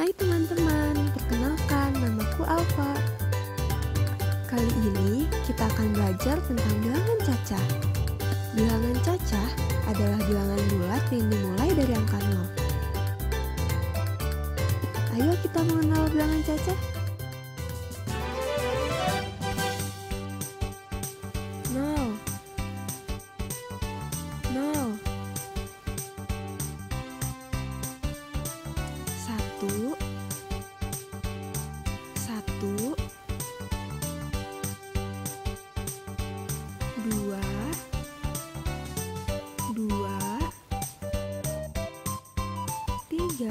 Hai teman-teman, perkenalkan namaku Alfa. Kali ini kita akan belajar tentang bilangan cacah. Bilangan cacah adalah bilangan bulat yang dimulai dari angka 0. Ayo kita mengenal bilangan cacah. 0 0 1 1 2 2 3 3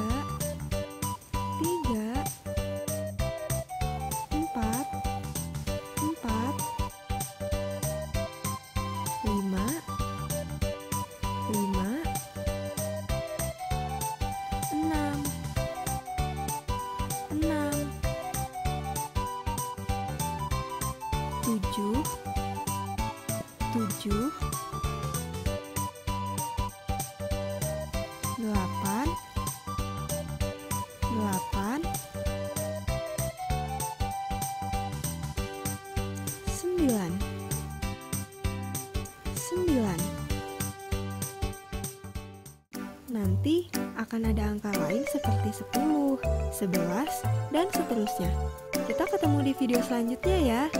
4 4 5 5 6 6 7 7 8 8 9 9. Nanti akan ada angka lain seperti 10, 11, dan seterusnya. Kita ketemu di video selanjutnya ya.